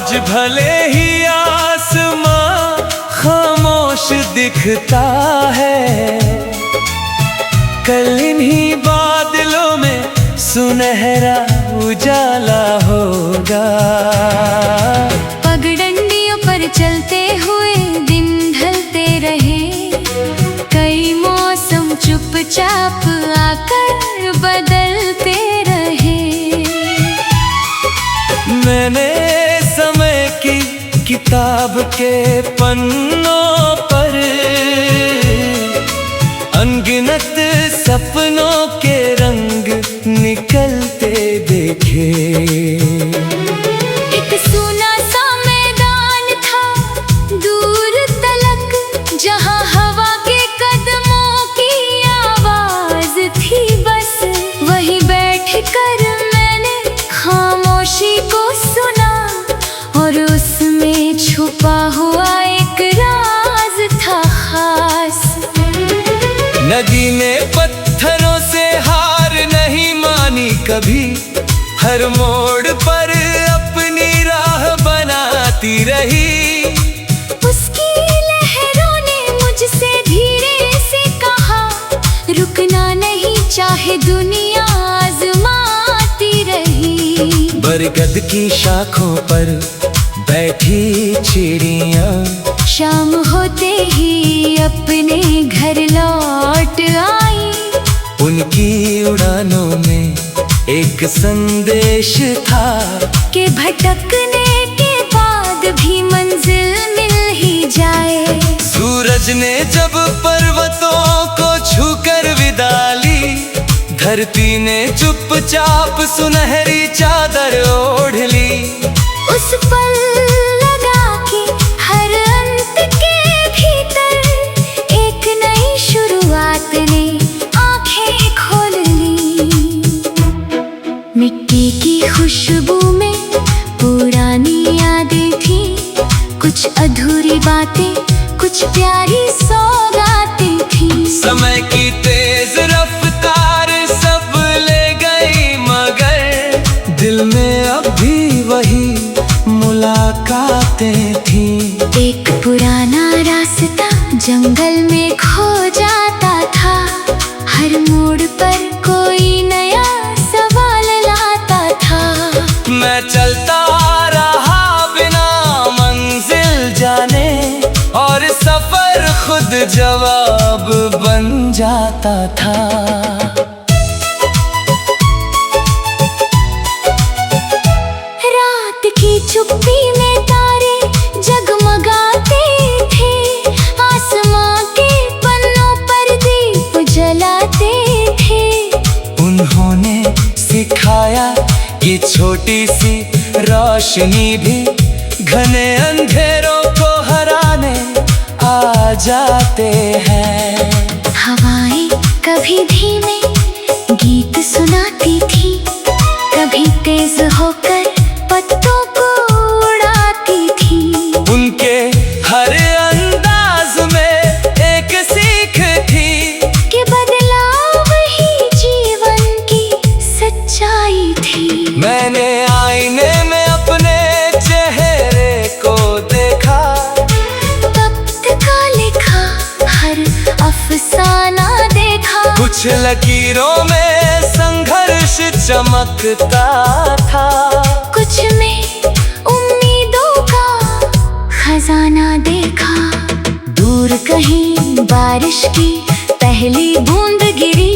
आज भले ही आसमां खामोश दिखता है, कल इन्हीं बादलों में सुनहरा उजाला होगा। पगडंडियों पर चलते हुए दिन ढलते रहे, कई मौसम चुपचाप आकर बदलते रहे। मैंने समय की किताब के पन्नों पर अनगिनत सपनों के रंग निकलते देखे। एक सूना सा मैदान था दूर तलक, जहां हवा के कदमों की आवाज थी बस। वहीं बैठकर मैंने खामोशी को सुना, और उसमें छुपा हुआ एक राज था खास। नदी ने पत्थरों से हार नहीं मानी कभी, हर मोड़ पर अपनी राह बनाती रही। उसकी लहरों ने मुझसे धीरे से कहा, रुकना नहीं चाहे दुनिया आजमाती रही। बरगद की शाखों पर बैठी चिड़ियां शाम होते ही अपने घर लौट आई। उनकी उड़ानों में एक संदेश था कि भटकने के बाद भी मंजिल मिल ही जाए। सूरज ने जब पर्वतों को छूकर विदा ली, धरती ने चुपचाप सुनहरी चादर ओढ़ ली। उस पल लगा कि हर अंत के भीतर एक नई शुरुआत ने आंखें खोल ली। मिट्टी की खुशबू में पुरानी यादें थी, कुछ अधूरी बातें, कुछ प्यारी सौगातें थी। समय की तेज रफ्तार सब ले गई, मगर दिल में अब भी वही मुलाकातें थी। एक पुराना रास्ता जंगल में खो जाता था, हर मोड़ पर कोई नया सवाल लाता था। मैं चलता रहा बिना मंजिल जाने, और सफर खुद जवाब बन जाता था। रात की चुप्पी में तारे जगमगाते थे, आसमां के पन्नों पर दीप जलाते थे। उन्होंने सिखाया कि छोटी सी रोशनी भी घने अंधेरों को हराने आ जाते हैं। हवाएं कभी धीमे गीत सुनाती थी, कभी तेज होकर पत्तों को उड़ाती थी। उनके हर अंदाज में एक सीख थी कि बदलाव ही जीवन की सच्चाई थी। मैंने आईने में अपने चेहरे को देखा, वक्त का लिखा हर अफसाना देखा। कुछ लकीरों में संघर्ष चमकता था, कुछ में उम्मीदों का खजाना देखा। दूर कहीं बारिश की पहली बूंद गिरी,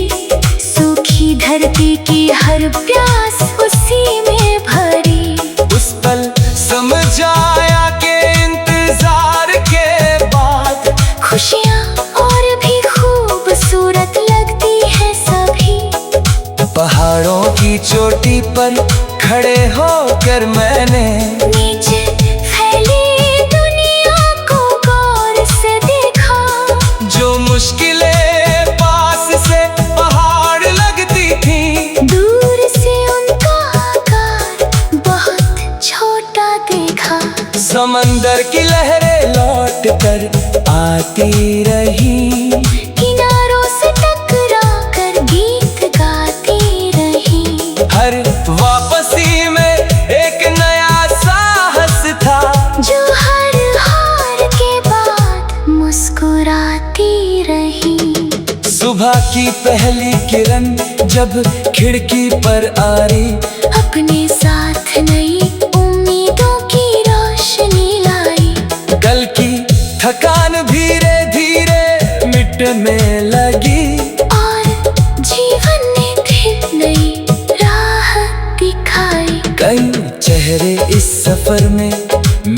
सूखी धरती की हर प्यास उसी में भरी। उस पल समझ आया कि इंतजार के बाद खुशियाँ और भी खूबसूरत लगती है सभी। पहाड़ों की चोटी पर खड़े होकर मैंने नीचे फैली दुनिया को गौर से देखा। जो मुश्किलें पास से पहाड़ लगती थी, दूर से उनका आकार बहुत छोटा देखा। समंदर की लहरें लौट कर आती रही, किनारों से टकरा कर गीत गाती रही। हर वापसी में एक नया साहस था। की पहली किरण जब खिड़की पर आ रही, अपने साथ नई उम्मीदों की रोशनी लाई। कल की थकान धीरे धीरे मिटने लगी, और जीवन ने फिर नई राह दिखाई। कई चेहरे इस सफर में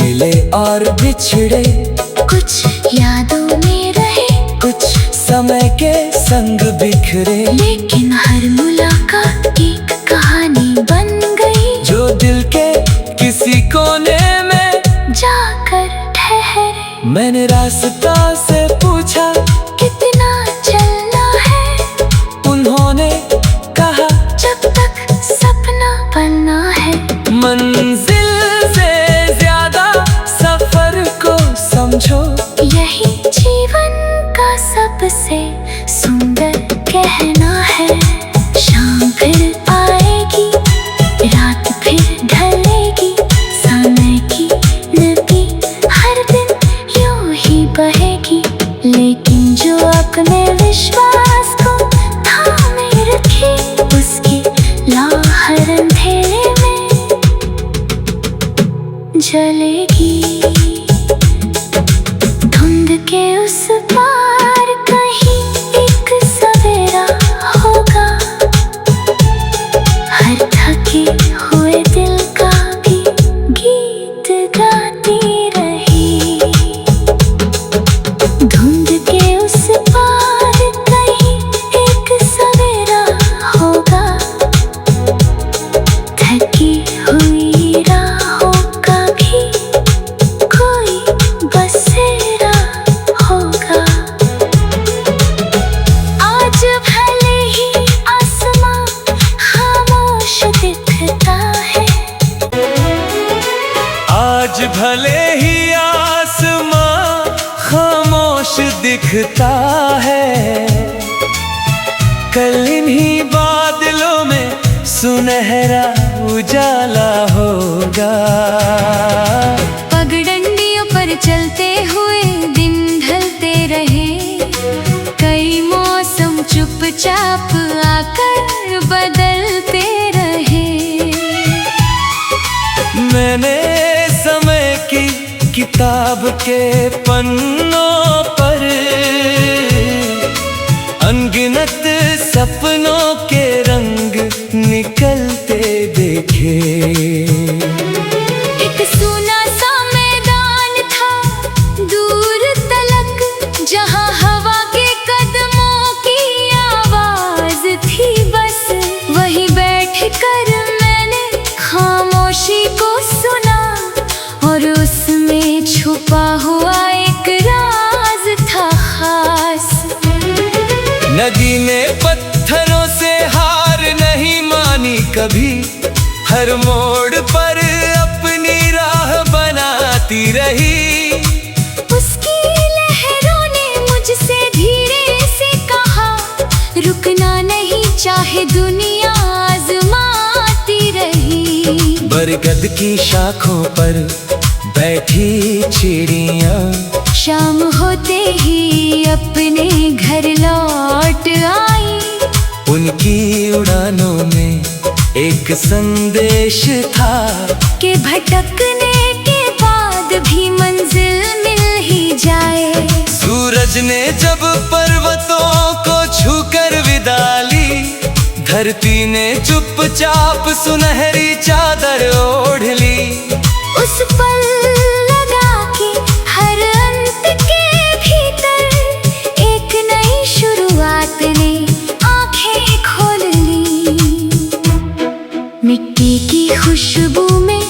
मिले और बिछड़े, कुछ यादों में रहे, कुछ समय के संग बिखरे, लेकिन हर मुलाकात एक कहानी बन गई, जो दिल के किसी कोने में जाकर ठहरे। मैंने रास्ता से पूछा कितना चलना है, उन्होंने कहा जब तक सपना बनना है। मंजिल से ज्यादा सफर को समझो, यही जीवन का सबसे सुंदर कहना है। शाम फिर आएगी, रात फिर ढलेगी, समय की नदी हर दिन यूं ही बहेगी, लेकिन जो अपने विश्वास को थामे रखे, उसकी लहर अंधेरे में जलेगी। धुंध के उस पार कहीं एक सवेरा होगा, हर थके हुए दिल का भी गीत गाती रही। धुंध के उस पार कहीं एक सवेरा होगा, थकी हुई राहों का भी कोई बसेरा होगा। आज भले ही आसमां खामोश दिखता है, आज भले ही आसमां खामोश दिखता है, कल इन्हीं बादलों में सुनहरा उजाला होगा। पगडंडियों पर चलते हुए दिन ढलते रहे, कई मौसम चुपचाप आकर बदलते रहे। मैंने समय की किताब के पन्नों पर अनगिनत सपनों के रंग निकलते देखे। एक सूना सा मैदान था दूर तलक, जहां हवा के कदमों की आवाज थी बस। वहीं बैठ कर मैंने खामोशी को सुना, और उसमें छुपा हुआ एक राज था खास। नदी ने पत्थरों से हार नहीं मानी कभी, हर मोड़ पर अपनी राह बनाती रही। उसकी लहरों ने मुझसे धीरे से कहा, रुकना नहीं चाहे दुनिया आजमाती रही। बरगद की शाखों पर बैठी चिड़ियां, शाम होते ही अपने घर लौट आई। उनकी उड़ानों में एक संदेश था, कि भटकने के बाद भी मंजिल मिल ही जाए। सूरज ने जब पर्वतों को छूकर विदा ली, धरती ने चुपचाप सुनहरी चादर ओढ़ ली। उस पल लगा कि हर अंत के भीतर एक नई शुरुआत ने आंखें खोल ली। मिट्टी की खुशबू में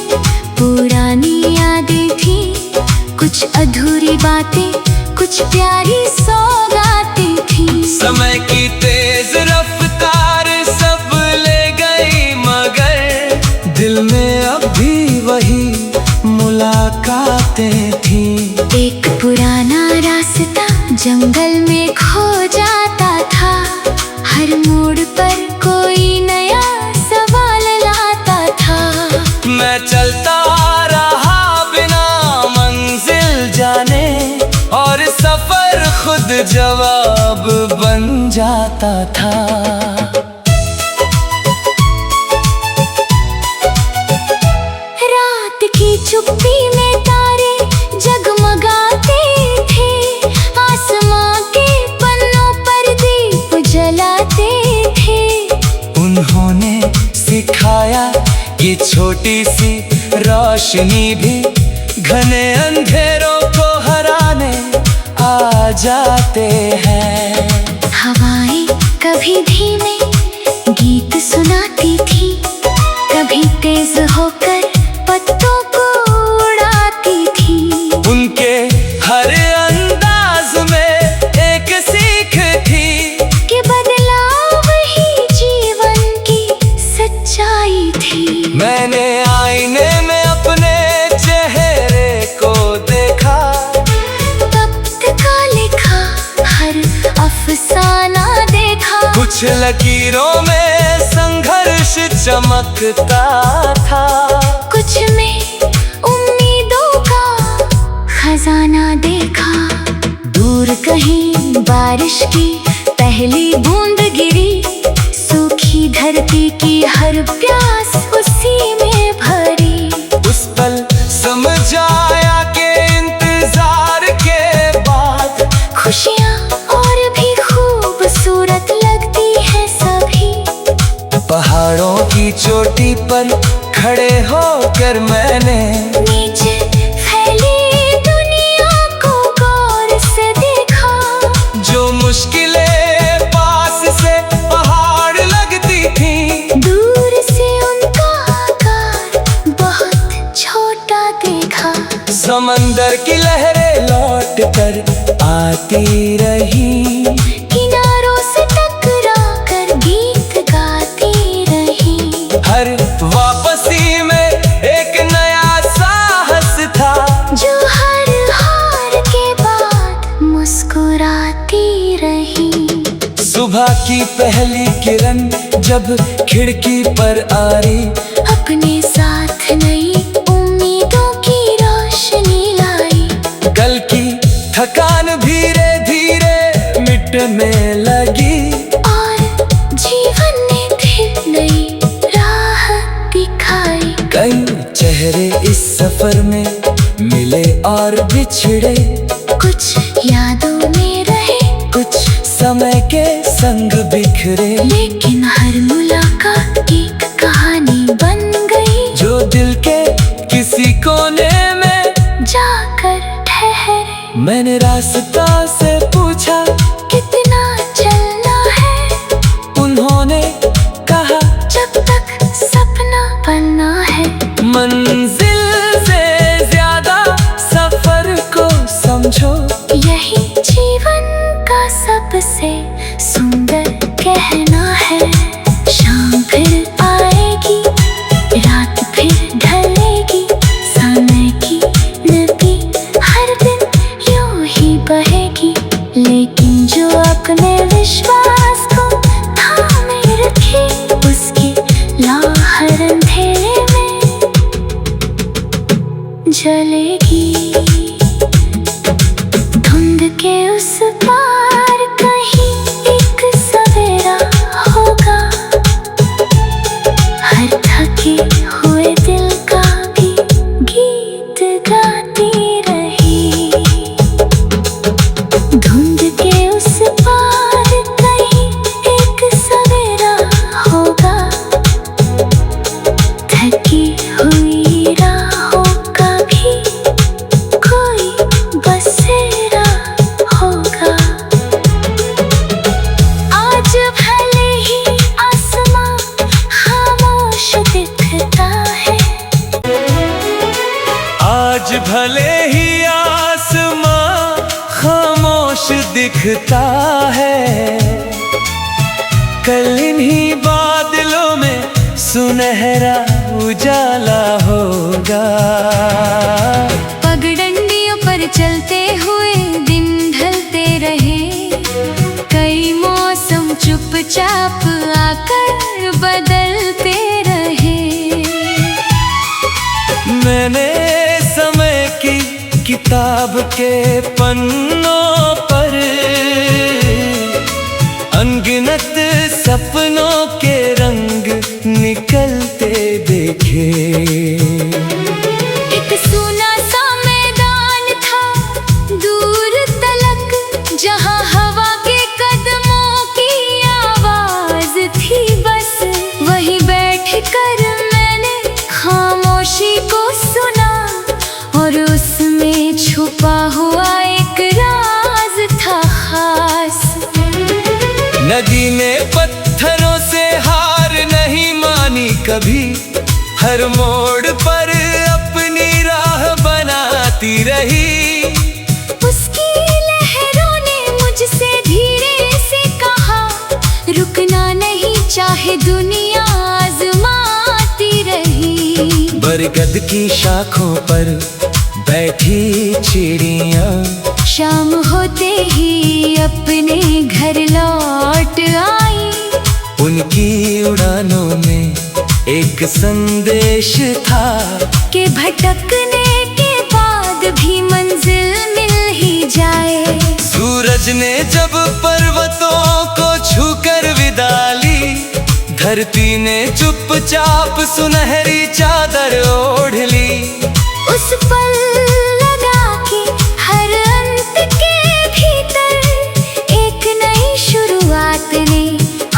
पुरानी यादें थी, कुछ अधूरी बातें, कुछ प्यारी सौगातें थी। समय की तेज रफ्तार सब ले गई, मगर दिल में अब भी वही मुलाकातें थी। एक पुराना रास्ता जंगल में खो जाता था, हर मोड़ पर कोई नया सवाल लाता था। मैं चलता रहा बिना मंजिल जाने, और सफर खुद जवाब बन जाता था। रात की चुप्पी में तारे जगमगाते थे, आसमां के पन्नों पर दीप जलाते थे। उन्होंने सिखाया ये छोटी सी रोशनी भी घने अंधेरों को हराने आ जाते हैं। हवाएं कभी धीमे गीत सुनाती थी, कभी तेज होकर पत्तों को उड़ाती थी। उनके हर अंदाज में एक सीख थी कि बदलाव ही जीवन की सच्चाई थी। मैंने आईने में अपने चेहरे को देखा, वक्त का लिखा हर अफसाना देखा। कुछ लकीरों में संघर्ष चमकता था, कुछ में उम्मीदों का खजाना देखा। दूर कहीं बारिश की पहली बूंद गिरी, सूखी धरती की हर प्यास उसी में भरी। उस पल समझ आया कि इंतजार के बाद खुशियाँ और भी खूबसूरत लगती है सभी। पहाड़ों की चोटी पर खड़े होकर मैंने नीचे फैली दुनिया को गौर से देखा। जो मुश्किलें पास से पहाड़ लगती थी, दूर से उनका आकार बहुत छोटा देखा। समंदर की लहरें लौट कर आती रही, किनारों से टकरा कर गीत गाती रही। हर वापसी में एक नया साहस था, जो हर हार के बाद मुस्कुराती रही। सुबह की पहली किरण जब खिड़की पर आ रही, अपने साथ नई उम्मीदों की रोशनी लाई। कल की थकान धीरे धीरे मिटने लगी, और जीवन ने फिर नई राह दिखाई। कई चेहरे इस सफर में मिले और बिछड़े, कुछ यादों में रहे, कुछ समय के संग बिखरे। लेकिन हर मुलाकात एक कहानी बन गई, जो दिल के किसी कोने में जाकर ठहरे। मैंने रास्ता से पूछा कितना चलना है, उन्होंने कहा जब तक सपना बनना है। मंजिल से ज्यादा सफर को समझो, यही जीवन का सबसे सुंदर कहना है। शाम फिर आएगी, रात फिर ढलेगी, समय की नदी हर दिन यूं ही बहेगी। लेकिन जो अपने विश्वास को थामे रखे, उसकी लहर अंधेरे में जलेगी। धुंध के उस पार कहीं एक सवेरा होगा, हर थके हुए दिल का भी गीत गाती रही। धुंध के उस पार कहीं एक सवेरा होगा, थकी हुई राहों का भी कोई बसेरा होगा। आज भले ही आसमां खामोश दिखता है, आज भले ही आसमां खामोश दिखता है, कल इन्हीं बादलों में सुनहरा उजाला होगा। पगडंडियों पर चलते हुए दिन ढलते रहे, कई मौसम चुपचाप आकर बदलते रहे। मैंने समय की किताब के पन्नों पर अनगिनत सपनों के रंग निकलते देखे। एक सूना सा मैदान था दूर तलक, जहां हवा के कदमों की आवाज थी। बस वहीं बैठ कर मैंने खामोशी को सुना, और उसमें छुपा हुआ एक राज था खास। नदी ने पत्थरों से हार नहीं मानी कभी, हर मोड़ पर अपनी राह बनाती रही। उसकी लहरों ने मुझसे धीरे से कहा, रुकना नहीं चाहे दुनिया आजमाती रही। बरगद की शाखों पर बैठी चिड़ियां शाम होते ही अपने घर लौट आई। उनकी उड़ानों में एक संदेश था कि भटकने के बाद भी मंजिल मिल ही जाए। सूरज ने जब पर्वतों को छूकर विदा ली, धरती ने चुपचाप सुनहरी चादर ओढ़ ली। उस पल लगा कि हर अंत के भीतर एक नई शुरुआत ने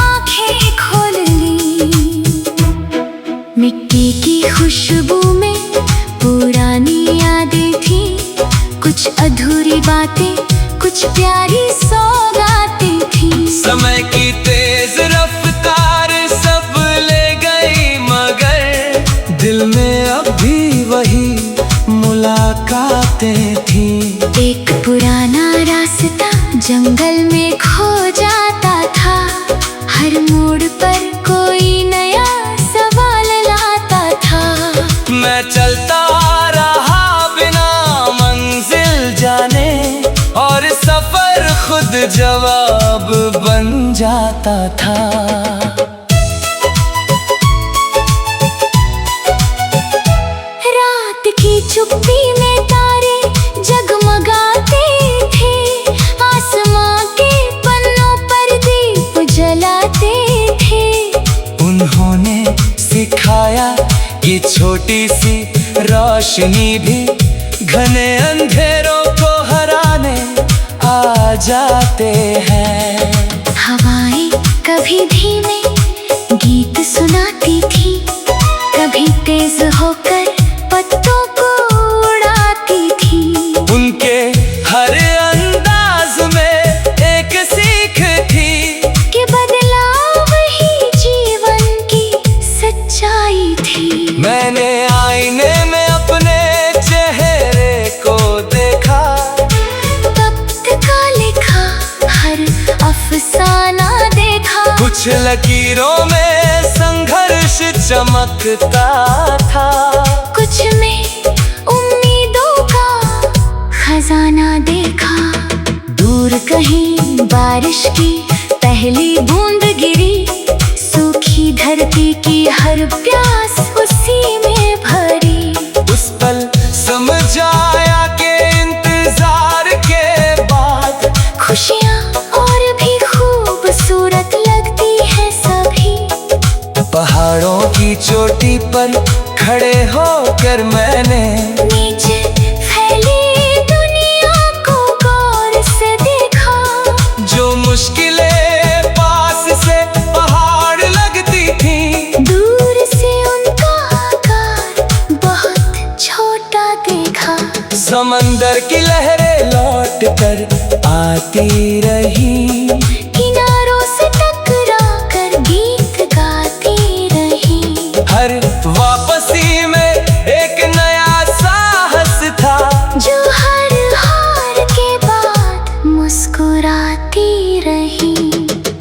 आंखें खोल ली। मिट्टी की खुशबू में पुरानी यादें थी, कुछ अधूरी बातें, कुछ प्यारी सौगातें थी। समय की तेज रफ्तार सब ले गई, मगर दिल में अब भी वही मुलाकातें थी। एक पुराना रास्ता जंगल में खो जाता था, हर मोड़ पर कोई नया सवाल लाता था। मैं चलता रहा बिना मंजिल जाने, और सफर खुद जवाब बन जाता था। रात की चुप्पी में तारे जगमगाते थे, आसमां के पन्नों पर दीप जलाते थे। उन्होंने सिखाया कि छोटी सी रोशनी भी घने अंधेरों को हराने आ जाते हैं। हवाएं कभी धीमे गीत सुनाती थी, कभी तेज होकर पत्तों को उड़ाती थी। उनके हर अंदाज में एक सीख थी कि बदलाव ही जीवन की सच्चाई थी। मैंने आईने में अपने चेहरे को देखा, वक्त का लिखा हर अफसाना देखा। कुछ लकीरों में संघर्ष चमकता था, कुछ में उम्मीदों का खजाना देखा। दूर कहीं बारिश की पहली बूंद गिरी, सूखी धरती की हर प्यास उसी में भरी। उस पल समझ आया कि इंतजार के बाद खुशियाँ और भी खूबसूरत लगती है सभी। पहाड़ों की चोटी पर खड़े होकर मैंने नीचे फैली दुनिया को गौर से देखा। जो मुश्किलें पास से पहाड़ लगती थी, दूर से उनका आकार बहुत छोटा देखा। समंदर की लहरें लौट कर आती रही, किनारों से टकरा कर गीत गाती रही। हर वापसी में एक नया साहस था, जो हर हार के बाद मुस्कुराती रही।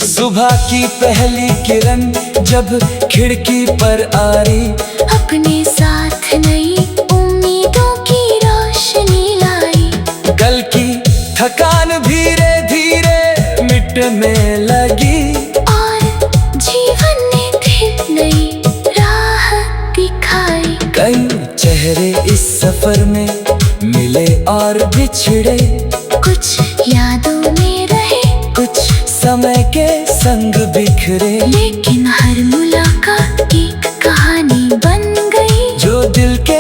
सुबह की पहली किरण जब खिड़की पर आई, अपने साथ नई उम्मीदों की रोशनी लाई। कल की थकान धीरे धीरे मिटने लगी, और जीवन ने फिर नई राह दिखाई। कई चेहरे इस सफर में मिले और बिछड़े, कुछ यादों में रहे, कुछ समय के संग बिखरे, लेकिन हर मुलाकात एक कहानी बन गई, जो दिल के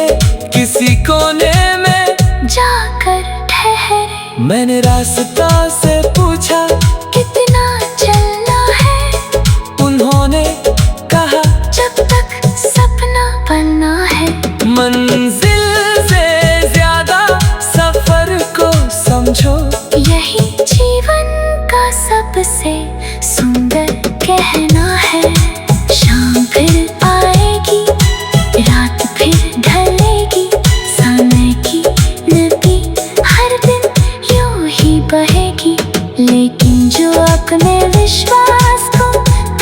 किसी कोने में जाकर ठहरे। मैंने रास्ता से पूछा कितना चलना है, उन्होंने कहा जब तक सपना बनना है। मंजिल से ज्यादा सफर को समझो, यही जीवन का सबसे सुंदर कहना है। शाम फिर आएगी, रात फिर ढलेगी, समय की नदी हर दिन यूं ही बहेगी, लेकिन जो अपने विश्वास को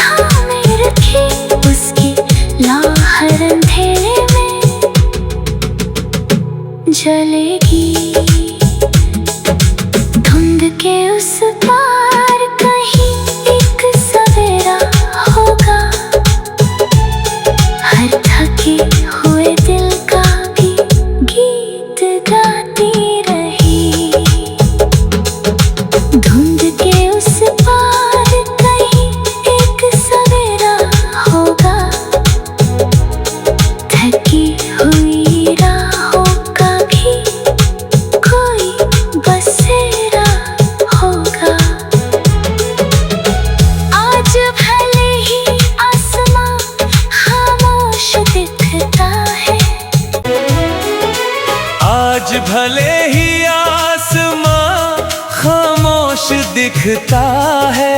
थामे रखे, उसकी लहर अंधेरे में जलेगी। धुंध के उस पार कहीं एक सवेरा होगा, हर थके हुए दिल का भी गीत गाती रही। धुंध के उस पार कहीं एक सवेरा होगा, थकी हुई राहों का भी कोई बसेरा होगा। आज भले ही आसमां खामोश दिखता है, आज भले ही आसमां खामोश दिखता है,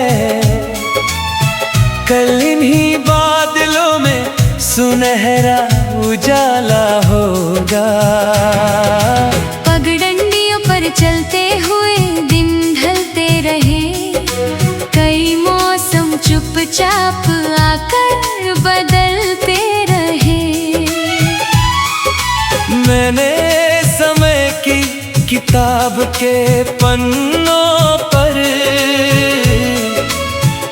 कल इन्हीं बादलों में सुनहरा उजाला होगा। पगडंडियों पर चलते हुए दिन ढलते रहे, कई मौसम चुपचाप आकर बदलते रहे। मैंने समय की किताब के पन्नों पर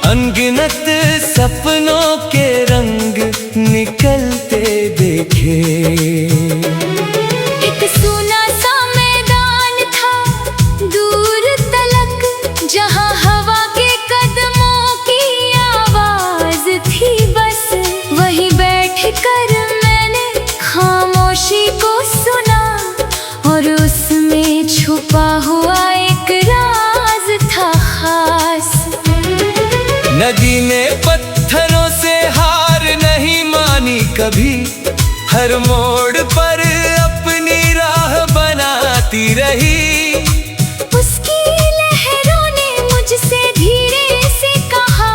अनगिनत सपनों के रंग निकलते देखे। एक सुना सा मैदान था दूर तलक, जहाँ हवा के कदमों की आवाज थी बस। वहीं बैठ कर मैंने खामोशी को सुना, और उसमें छुपा हुआ एक राज था खास। नदी ने पत्थरों से हार नहीं मानी कभी, हर मोड़ पर अपनी राह बनाती रही। उसकी लहरों ने मुझसे धीरे से कहा,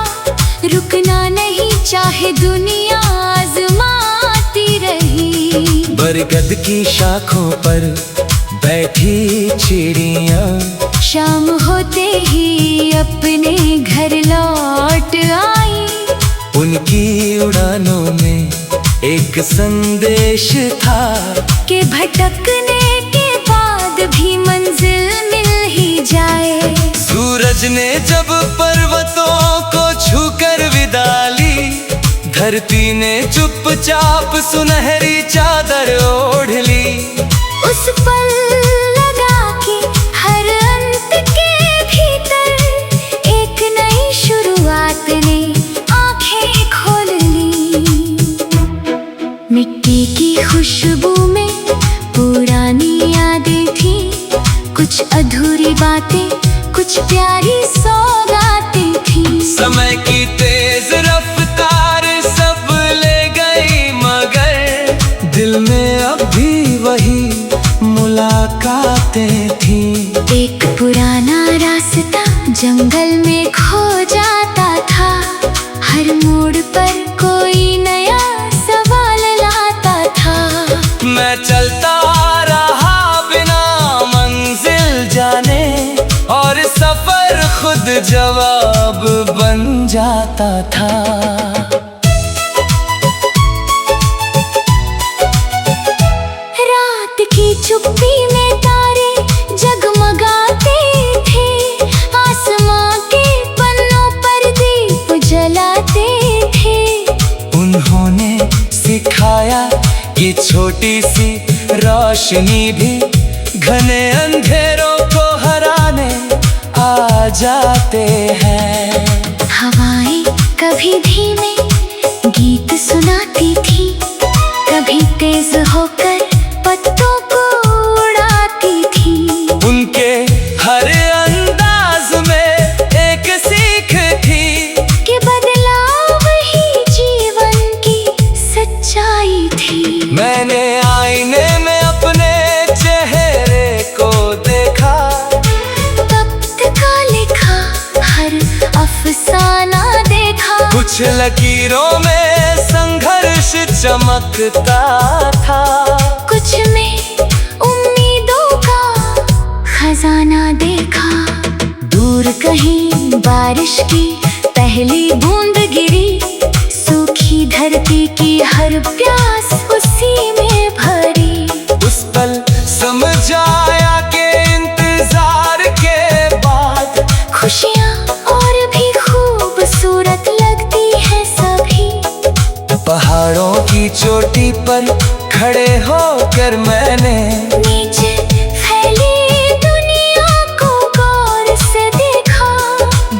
रुकना नहीं, चाहे दुनिया आजमाती रही। बरगद की शाखों पर बैठी चिड़ियां, शाम होते ही अपने घर लौट आई। उनकी उड़ानों में एक संदेश था कि भटकने के बाद भी मंजिल मिल ही जाए। सूरज ने जब पर्वतों को छूकर विदा ली, धरती ने चुपचाप सुनहरी चादर ओढ़ ली। उस पल लगा कि हर अंत के भीतर एक नई शुरुआत ने आंखें खोल ली। मिट्टी की खुशबू में पुरानी यादें थी, कुछ अधूरी बातें, कुछ प्यारी सौगातें थी। समय की तेज रफ्तार सब ले गई, मगर दिल में अब भी वही मुलाकातें थी। एक पुराना रास्ता जंगल में खो जाता था, हर मोड़ पर कोई नया सवाल लाता था। मैं चलता रहा बिना मंजिल जाने, और सफर खुद जवाब बन जाता था। रात की चुप्पी में तारे जगमगाते थे, आसमां के पन्नों पर दीप जलाते थे। उन्होंने सिखाया कि छोटी सी रोशनी भी घने अंधेरों को हराने आ जाते हैं। हवाएं कभी धीमे गीत सुनाती थी, कभी तेज होकर पत्तों को उड़ाती थी। उनके हर अंदाज में एक सीख थी कि बदलाव ही जीवन की सच्चाई थी। मैंने आईने में अपने चेहरे को देखा, वक्त का लिखा हर अफसाना देखा। कुछ लकीरों में संघर्ष चमकता था, कुछ में उम्मीदों का खजाना देखा। दूर कहीं बारिश की पहली बूंद गिरी, सूखी धरती की हर प्यास उसी में भरी। उस पल समझ आया कि इंतजार के बाद खुशियाँ और भी खूबसूरत लगती है सभी। पहाड़ों की चोटी पर खड़े होकर मैंने नीचे फैली दुनिया को गौर से देखा।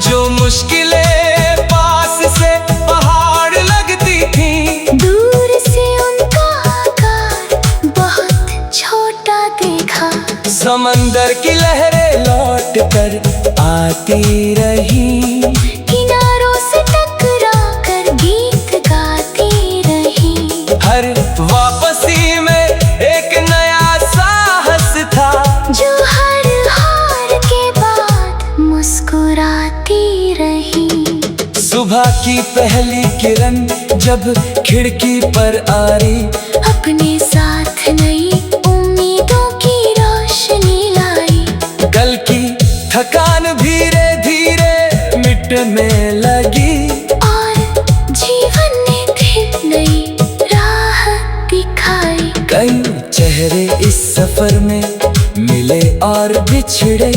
जो मुश्किलें पास से पहाड़ लगती थी, दूर से उनका आकार बहुत छोटा देखा। समंदर की लहरें लौट कर आती रही, किनारों से टकरा कर गीत गाती रही। हर वापसी में एक नया साहस था, जो हर हार के बाद मुस्कुराती रही। सुबह की पहली किरण जब खिड़की पर आई, अपने साथ नई उम्मीदों की रोशनी लाई। कल की थकान धीरे धीरे मिटने लगी, और जीवन ने फिर नई राह दिखाई। कई चेहरे इस सफर में मिले और बिछड़े,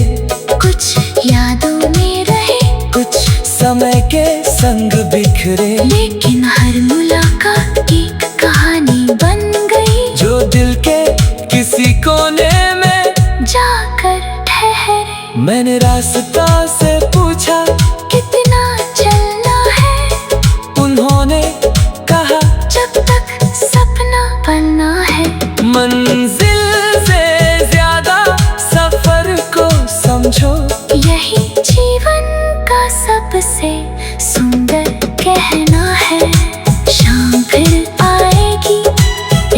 कुछ यादों में रहे, कुछ समय के संग बिखरे। लेकिन हर मुलाकात एक कहानी बन गई, जो दिल के किसी कोने में जाकर ठहरे। मैंने रास्ता से पूछा, कितना चलना है? उन्होंने कहा, जब तक सपना बनना है। मंजिल से ज्यादा सफर को समझो, यही जीवन का सबसे सुंदर कहना है। शाम फिर आएगी,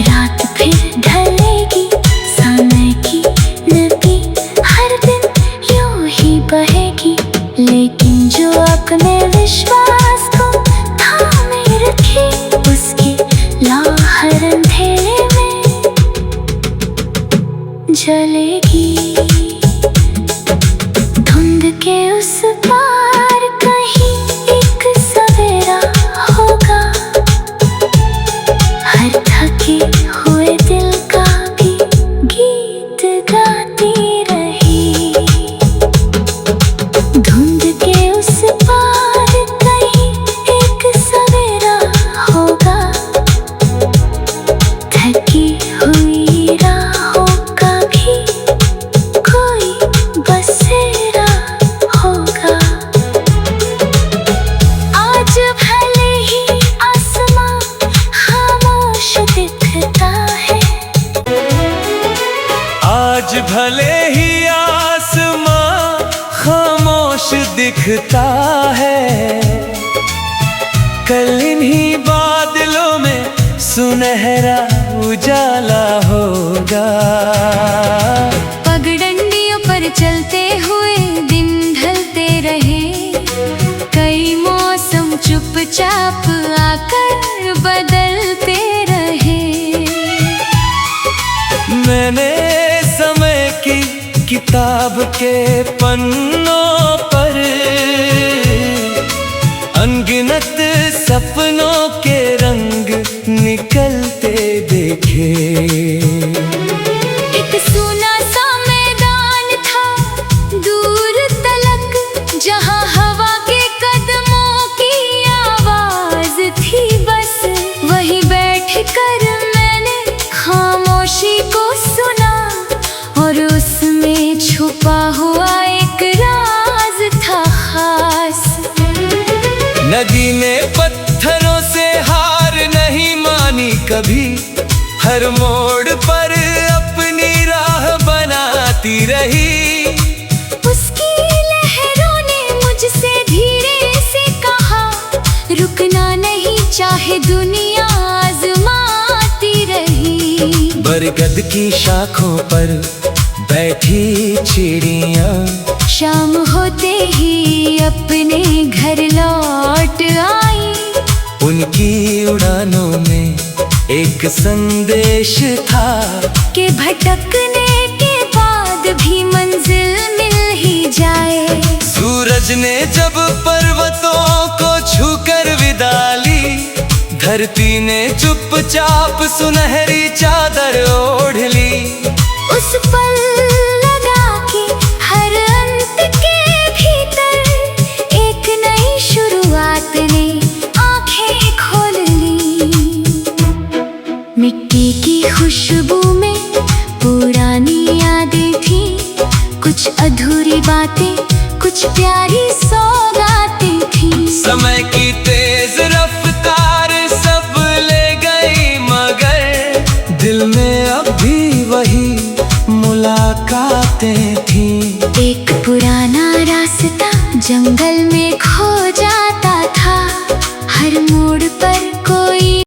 रात फिर ढलेगी, समय की नदी हर दिन यूं ही बहेगी। लेकिन जो अपने विश्वास को थामे रखे, उसकी लहर अंधेरे में जलेगी। धुंध के उस पार कहीं एक सवेरा होगा, हर थके हुए दिल का भी गीत गाती रही। धुंध के उस पार कहीं एक सवेरा होगा, थकी हुई राहों का भी कोई बसेरा होगा। आज भले ही आसमां खामोश दिखता है, आज भले ही आसमां खामोश दिखता है, कल इन्हीं बादलों में सुनहरा उजाला होगा। पगडंडियों पर चलते हुए दिन ढलते रहे, कई मौसम चुपचाप आकर बदलते रहे। मैंने समय की किताब के पन्नों पर अनगिनत सपनों के रंग निकलते देखे। एक सूना सा मैदान था दूर तलक, जहाँ हवा के कदमों की आवाज थी। बस वहीं बैठ कर मैंने खामोशी को सुना, और उसमें छुपा हुआ एक राज था खास। नदी ने पत्थरों से हार नहीं मानी कभी, हर मोड़ पर अपनी राह बनाती रही। उसकी लहरों ने मुझसे धीरे से कहा, रुकना नहीं चाहे दुनिया आजमाती रही। बरगद की शाखों पर बैठी चिड़ियां शाम होते ही अपने घर लौट आई। उनकी उड़ानों में एक संदेश था कि भटकने के बाद भी मंजिल मिल ही जाए। सूरज ने जब पर्वतों को छूकर विदा ली, धरती ने चुपचाप सुनहरी चादर ओढ़ ली। उस पल लगा कि हर अंत के भीतर एक नई शुरुआत ने आंखें खोल ली। मिट्टी की खुशबू में पुरानी यादें थी, कुछ अधूरी बातें, कुछ प्यारी सौगातें थी। समय की तेज रफ्तार सब ले गई, मगर दिल में अब भी वही मुलाकातें